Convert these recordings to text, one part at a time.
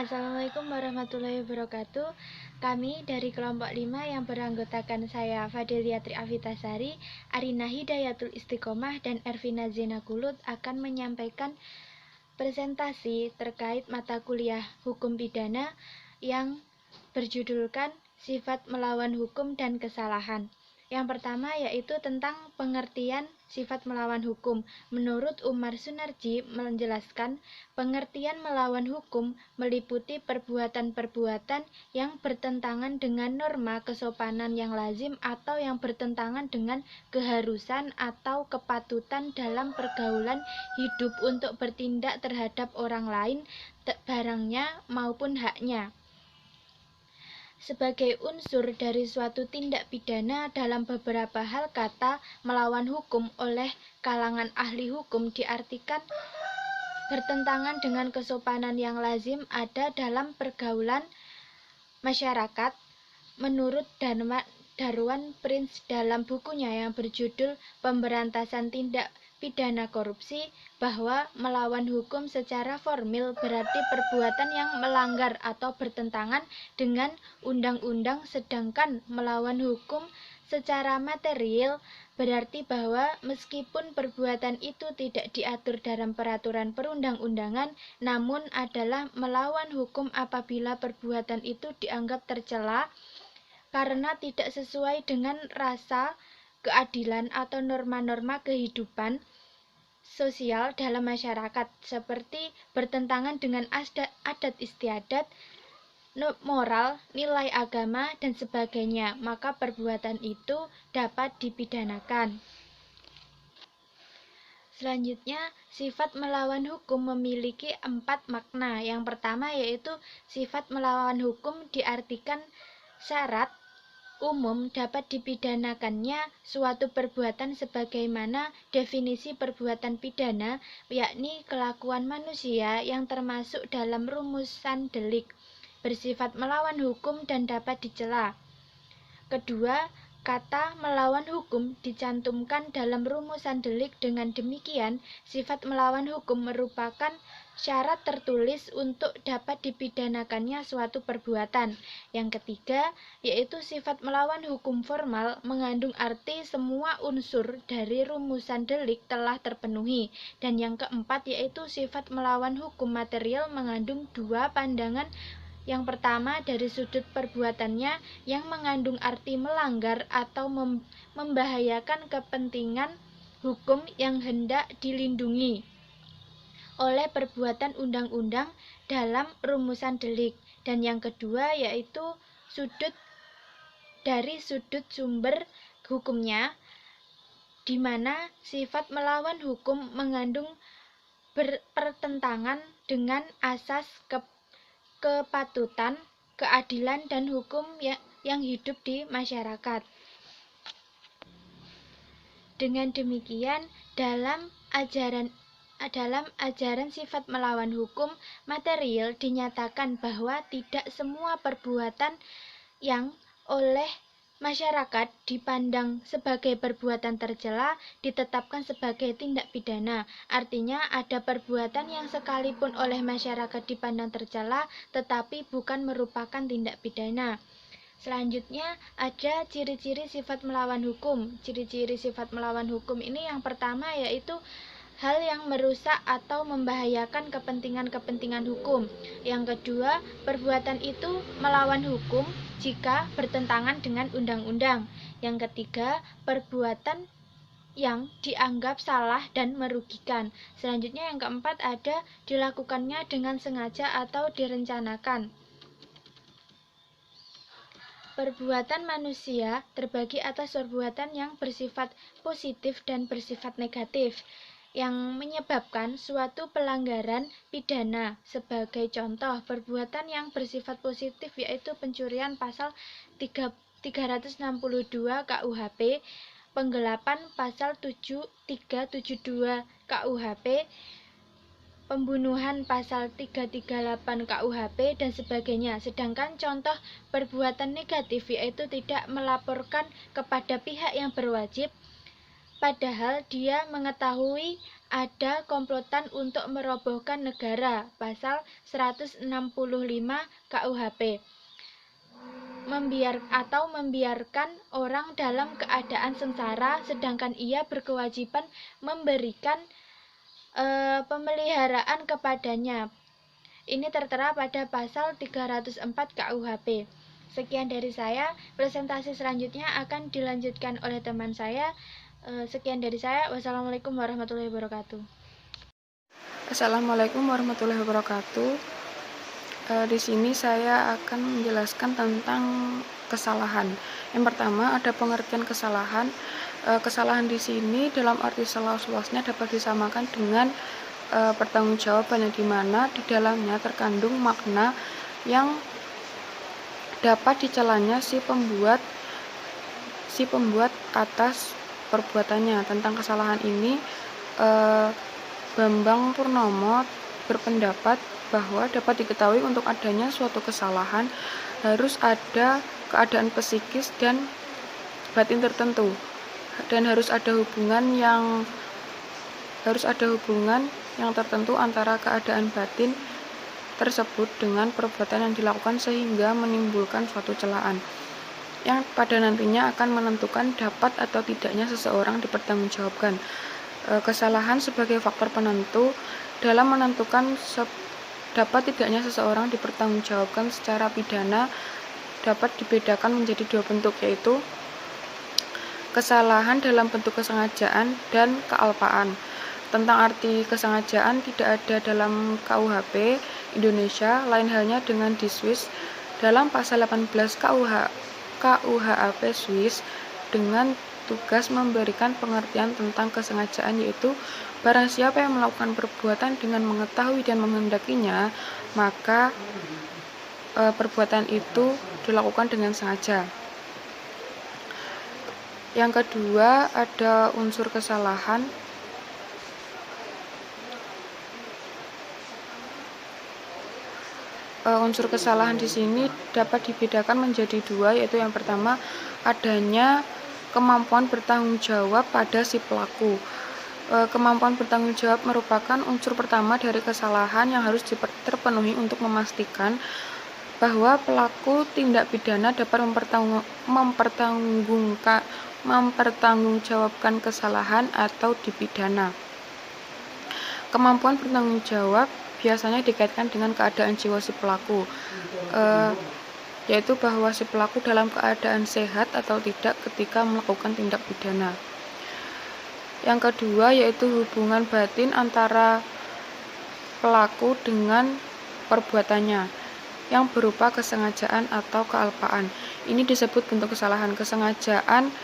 Assalamualaikum warahmatullahi wabarakatuh. Kami dari kelompok 5 yang beranggotakan saya Fadelia Triavitasari, Arina Hidayatul Istiqomah, dan Ervina Zenakulut akan menyampaikan presentasi terkait mata kuliah Hukum Pidana yang berjudulkan Sifat Melawan Hukum dan Kesalahan. Yang pertama yaitu tentang pengertian sifat melawan hukum. Menurut Umar Sunarji menjelaskan, pengertian melawan hukum meliputi perbuatan-perbuatan yang bertentangan dengan norma kesopanan yang lazim atau yang bertentangan dengan keharusan atau kepatutan dalam pergaulan hidup untuk bertindak terhadap orang lain, barangnya maupun haknya. Sebagai unsur dari suatu tindak pidana dalam beberapa hal, kata melawan hukum oleh kalangan ahli hukum diartikan bertentangan dengan kesopanan yang lazim ada dalam pergaulan masyarakat. Menurut Darwan Prince dalam bukunya yang berjudul Pemberantasan Tindak Pidana Korupsi, bahwa melawan hukum secara formil berarti perbuatan yang melanggar atau bertentangan dengan undang-undang, sedangkan melawan hukum secara material berarti bahwa meskipun perbuatan itu tidak diatur dalam peraturan perundang-undangan, namun adalah melawan hukum apabila perbuatan itu dianggap tercela karena tidak sesuai dengan rasa keadilan atau norma-norma kehidupan sosial dalam masyarakat, seperti bertentangan dengan adat istiadat, moral, nilai agama, dan sebagainya, maka perbuatan itu dapat dipidanakan. Selanjutnya, sifat melawan hukum memiliki 4 makna. Yang pertama yaitu sifat melawan hukum diartikan syarat umum dapat dipidanakannya suatu perbuatan sebagaimana definisi perbuatan pidana, yakni kelakuan manusia yang termasuk dalam rumusan delik, bersifat melawan hukum dan dapat dicela. Kedua, kata melawan hukum dicantumkan dalam rumusan delik. Dengan demikian, sifat melawan hukum merupakan syarat tertulis untuk dapat dipidanakannya suatu perbuatan. Yang ketiga, yaitu sifat melawan hukum formal mengandung arti semua unsur dari rumusan delik telah terpenuhi. Dan yang keempat, yaitu sifat melawan hukum material mengandung 2 pandangan. Yang pertama, dari sudut perbuatannya yang mengandung arti melanggar atau membahayakan kepentingan hukum yang hendak dilindungi oleh perbuatan undang-undang dalam rumusan delik. Dan yang kedua yaitu dari sudut sumber hukumnya, di mana sifat melawan hukum mengandung berpertentangan dengan asas kepatutan, keadilan, dan hukum yang hidup di masyarakat. Dengan demikian, dalam ajaran sifat melawan hukum material dinyatakan bahwa tidak semua perbuatan yang oleh masyarakat dipandang sebagai perbuatan tercela ditetapkan sebagai tindak pidana. Artinya ada perbuatan yang sekalipun oleh masyarakat dipandang tercela tetapi bukan merupakan tindak pidana. Selanjutnya ada ciri-ciri sifat melawan hukum. Ciri-ciri sifat melawan hukum ini yang pertama yaitu hal yang merusak atau membahayakan kepentingan hukum. Yang kedua, perbuatan itu melawan hukum jika bertentangan dengan undang-undang. Yang ketiga, perbuatan yang dianggap salah dan merugikan. Selanjutnya yang keempat ada dilakukannya dengan sengaja atau direncanakan. Perbuatan manusia terbagi atas perbuatan yang bersifat positif dan bersifat negatif, yang menyebabkan suatu pelanggaran pidana. Sebagai contoh, perbuatan yang bersifat positif yaitu pencurian pasal 362 KUHP, penggelapan pasal 372 KUHP, pembunuhan pasal 338 KUHP, dan sebagainya. Sedangkan contoh perbuatan negatif yaitu tidak melaporkan kepada pihak yang berwajib padahal dia mengetahui ada komplotan untuk merobohkan negara, pasal 165 KUHP. Membiarkan orang dalam keadaan sengsara sedangkan ia berkewajiban memberikan pemeliharaan kepadanya. Ini tertera pada pasal 304 KUHP. Sekian dari saya, presentasi selanjutnya akan dilanjutkan oleh teman saya. Sekian dari saya, wassalamualaikum warahmatullahi wabarakatuh. Assalamualaikum warahmatullahi wabarakatuh. Di sini saya akan menjelaskan tentang kesalahan. Yang pertama ada pengertian kesalahan. Kesalahan di sini dalam arti seluas-luasnya dapat disamakan dengan pertanggungjawaban, di mana di dalamnya terkandung makna yang dapat dicelanya si pembuat atas perbuatannya. Tentang kesalahan ini, Bambang Purnomo berpendapat bahwa dapat diketahui untuk adanya suatu kesalahan harus ada keadaan psikis dan batin tertentu, dan harus ada hubungan yang tertentu antara keadaan batin tersebut dengan perbuatan yang dilakukan sehingga menimbulkan suatu celaan yang pada nantinya akan menentukan dapat atau tidaknya seseorang dipertanggungjawabkan. Kesalahan sebagai faktor penentu dalam menentukan dapat tidaknya seseorang dipertanggungjawabkan secara pidana dapat dibedakan menjadi dua bentuk, yaitu kesalahan dalam bentuk kesengajaan dan kealpaan. Tentang arti kesengajaan tidak ada dalam KUHP Indonesia, lain halnya dengan di Swiss. Dalam pasal 18 KUHP Swiss dengan tugas memberikan pengertian tentang kesengajaan, yaitu barang siapa yang melakukan perbuatan dengan mengetahui dan menghendakinya, maka perbuatan itu dilakukan dengan sengaja. Yang kedua ada unsur kesalahan. Unsur kesalahan di sini dapat dibedakan menjadi dua, yaitu yang pertama adanya kemampuan bertanggung jawab pada si pelaku. Kemampuan bertanggung jawab merupakan unsur pertama dari kesalahan yang harus terpenuhi untuk memastikan bahwa pelaku tindak pidana dapat mempertanggungjawabkan kesalahan atau dipidana. Kemampuan bertanggung jawab biasanya dikaitkan dengan keadaan jiwa si pelaku, yaitu bahwa si pelaku dalam keadaan sehat atau tidak ketika melakukan tindak pidana. Yang kedua yaitu hubungan batin antara pelaku dengan perbuatannya yang berupa kesengajaan atau kealpaan. Ini disebut bentuk kesalahan. Kesengajaan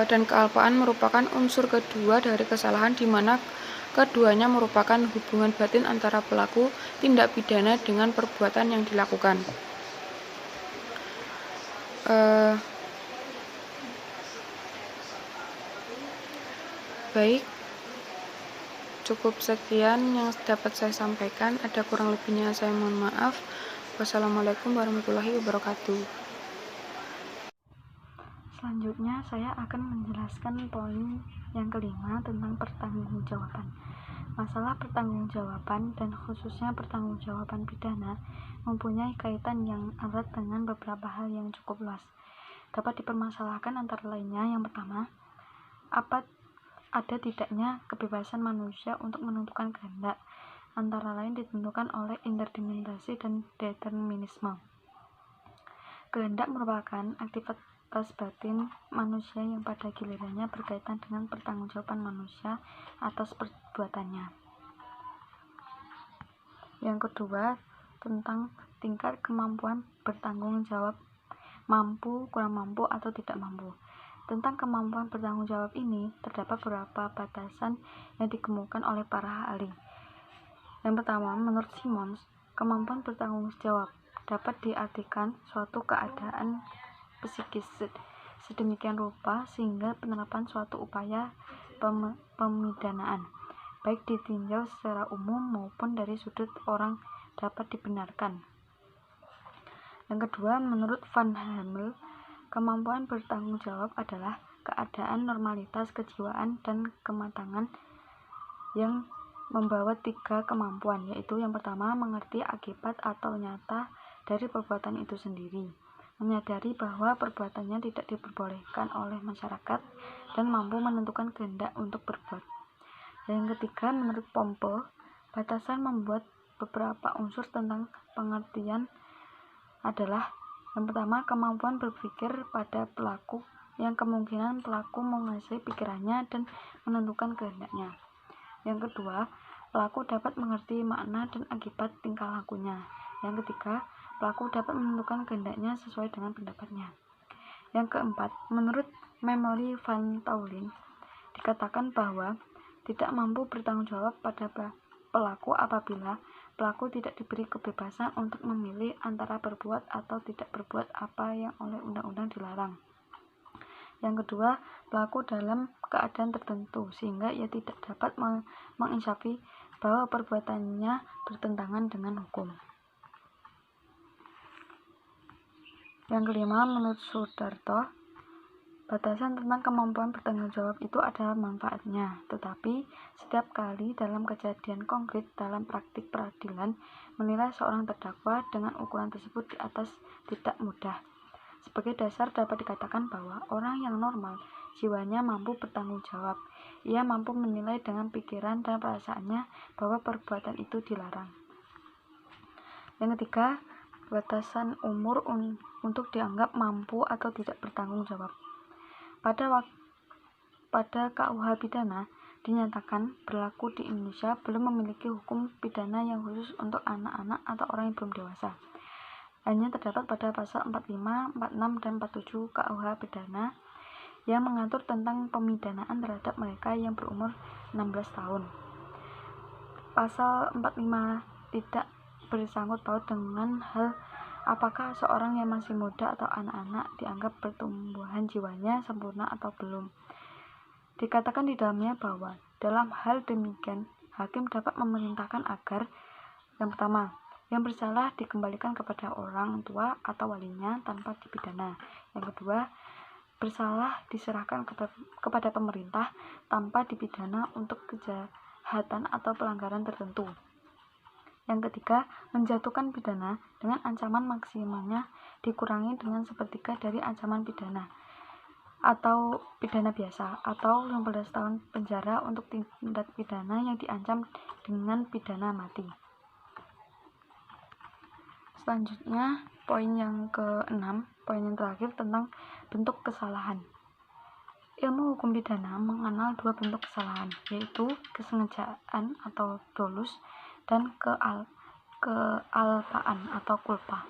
dan kealpaan merupakan unsur kedua dari kesalahan, di mana keduanya merupakan hubungan batin antara pelaku tindak pidana dengan perbuatan yang dilakukan. Baik, cukup sekian yang dapat saya sampaikan. Ada kurang lebihnya saya mohon maaf. Wassalamualaikum warahmatullahi wabarakatuh. Selanjutnya saya akan menjelaskan poin yang kelima tentang pertanggungjawaban. Masalah pertanggungjawaban dan khususnya pertanggungjawaban pidana mempunyai kaitan yang erat dengan beberapa hal yang cukup luas. Dapat dipermasalahkan antara lainnya, yang pertama, ada tidaknya kebebasan manusia untuk menentukan kehendak, antara lain ditentukan oleh interdeterminasi dan determinisme. Kehendak merupakan aktivitas batin manusia yang pada gilirannya berkaitan dengan pertanggungjawaban manusia atas perbuatannya. Yang kedua, tentang tingkat kemampuan bertanggung jawab, mampu, kurang mampu, atau tidak mampu. Tentang kemampuan bertanggung jawab ini, terdapat beberapa batasan yang dikemukakan oleh para ahli. Yang pertama, menurut Simons, kemampuan bertanggung jawab dapat diartikan suatu keadaan psikis sedemikian rupa sehingga penerapan suatu upaya pemidanaan, baik ditinjau secara umum maupun dari sudut orang, dapat dibenarkan. Yang kedua, menurut Van Hamel, kemampuan bertanggung jawab adalah keadaan normalitas kejiwaan dan kematangan yang membawa 3 kemampuan, yaitu yang pertama, mengerti akibat atau nyata dari perbuatan itu sendiri, menyadari bahwa perbuatannya tidak diperbolehkan oleh masyarakat, dan mampu menentukan kehendak untuk berbuat. Yang ketiga, menurut Pompe, batasan membuat beberapa unsur tentang pengertian adalah yang pertama, kemampuan berpikir pada pelaku, yang kemungkinan pelaku menguasai pikirannya dan menentukan kehendaknya. Yang kedua, pelaku dapat mengerti makna dan akibat tingkah lakunya. Yang ketiga, pelaku dapat menentukan kehendaknya sesuai dengan pendapatnya. Yang keempat, menurut Memory Van Taulin, dikatakan bahwa tidak mampu bertanggung jawab pada pelaku apabila pelaku tidak diberi kebebasan untuk memilih antara berbuat atau tidak berbuat apa yang oleh undang-undang dilarang. Yang kedua, pelaku dalam keadaan tertentu sehingga ia tidak dapat menginsafi bahwa perbuatannya bertentangan dengan hukum. Yang kelima, menurut Sudarto, batasan tentang kemampuan bertanggung jawab itu adalah manfaatnya, tetapi setiap kali dalam kejadian konkret dalam praktik peradilan menilai seorang terdakwa dengan ukuran tersebut di atas tidak mudah. Sebagai dasar dapat dikatakan bahwa orang yang normal jiwanya mampu bertanggung jawab. Ia mampu menilai dengan pikiran dan perasaannya bahwa perbuatan itu dilarang. Yang ketiga, batasan umur untuk dianggap mampu atau tidak bertanggung jawab. Pada KUH pidana dinyatakan berlaku di Indonesia belum memiliki hukum pidana yang khusus untuk anak-anak atau orang yang belum dewasa. Hanya terdapat pada pasal 45, 46, dan 47 KUH pidana yang mengatur tentang pemidanaan terhadap mereka yang berumur 16 tahun. Pasal 45 tidak bersangkut paut dengan hal apakah seorang yang masih muda atau anak-anak dianggap pertumbuhan jiwanya sempurna atau belum. Dikatakan di dalamnya bahwa dalam hal demikian hakim dapat memerintahkan agar yang pertama, yang bersalah dikembalikan kepada orang tua atau walinya tanpa dipidana. Yang kedua, bersalah diserahkan kepada pemerintah tanpa dipidana untuk kejahatan atau pelanggaran tertentu. Yang ketiga, menjatuhkan pidana dengan ancaman maksimalnya dikurangi dengan sepertiga dari ancaman pidana atau pidana biasa, atau 15 tahun penjara untuk tindak pidana yang diancam dengan pidana mati. Selanjutnya, poin yang ke-6, poin yang terakhir tentang bentuk kesalahan. Ilmu hukum pidana mengenal 2 bentuk kesalahan, yaitu kesengajaan atau dolus dan kealpaan atau kulpa.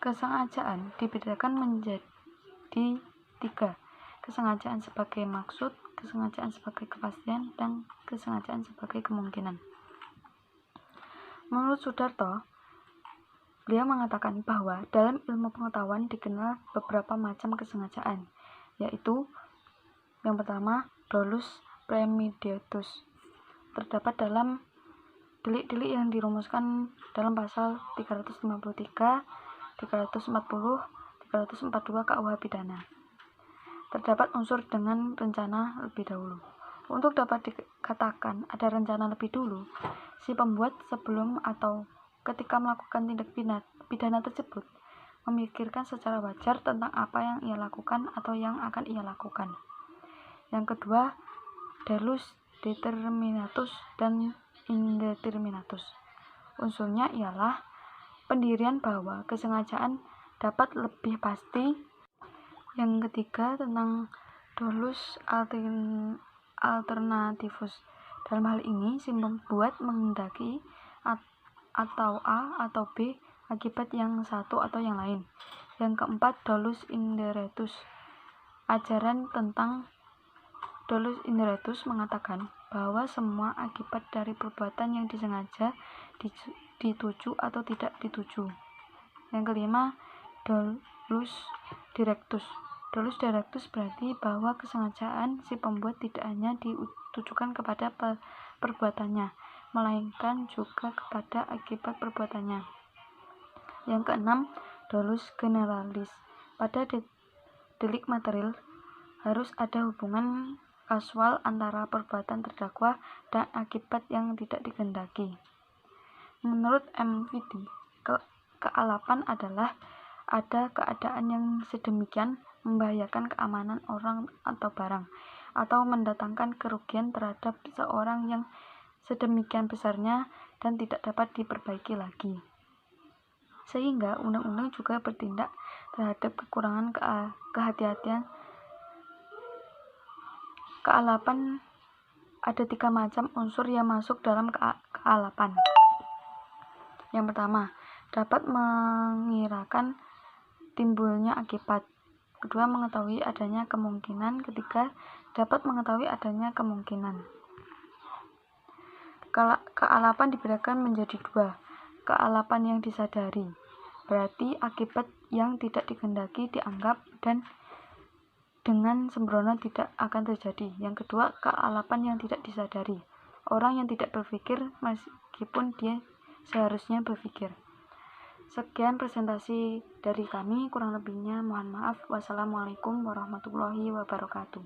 Kesengajaan dibedakan menjadi 3, kesengajaan sebagai maksud, kesengajaan sebagai kepastian, dan kesengajaan sebagai kemungkinan. Menurut Sudarto, beliau mengatakan bahwa dalam ilmu pengetahuan dikenal beberapa macam kesengajaan, yaitu yang pertama, dolus premeditatus, terdapat dalam delik-delik yang dirumuskan dalam pasal 353, 340, 342 KUH pidana. Terdapat unsur dengan rencana lebih dahulu. Untuk dapat dikatakan ada rencana lebih dulu, si pembuat sebelum atau ketika melakukan tindak pidana tersebut memikirkan secara wajar tentang apa yang ia lakukan atau yang akan ia lakukan. Yang kedua, dolus determinatus dan indeterminatus. Unsurnya ialah pendirian bahwa kesengajaan dapat lebih pasti. Yang ketiga, tentang dolus alternativus. Dalam hal ini, si pembuat menghendaki atau A atau B akibat yang satu atau yang lain. Yang keempat, dolus indirectus. Ajaran tentang dolus indirectus mengatakan bahwa semua akibat dari perbuatan yang disengaja dituju atau tidak dituju. Yang kelima, dolus directus. Dolus directus berarti bahwa kesengajaan si pembuat tidak hanya ditujukan kepada perbuatannya, melainkan juga kepada akibat perbuatannya. Yang keenam, dolus generalis. Pada delik material harus ada hubungan kasual antara perbuatan terdakwa dan akibat yang tidak dikehendaki. Menurut MVD, kealapan adalah ada keadaan yang sedemikian membahayakan keamanan orang atau barang, atau mendatangkan kerugian terhadap seorang yang sedemikian besarnya dan tidak dapat diperbaiki lagi. Sehingga undang-undang juga bertindak terhadap kekurangan kehati-hatian. Kealapan ada 3 macam unsur yang masuk dalam kealapan. Yang pertama, dapat mengirakan timbulnya akibat. Kedua, mengetahui adanya kemungkinan. Ketiga, dapat mengetahui adanya kemungkinan. Kealapan dibedakan menjadi 2. Kealapan yang disadari, berarti akibat yang tidak dikehendaki dianggap dan dengan sembrono tidak akan terjadi. Yang kedua, kealapan yang tidak disadari, orang yang tidak berpikir meskipun dia seharusnya berpikir. Sekian presentasi dari kami, kurang lebihnya mohon maaf. Wassalamualaikum warahmatullahi wabarakatuh.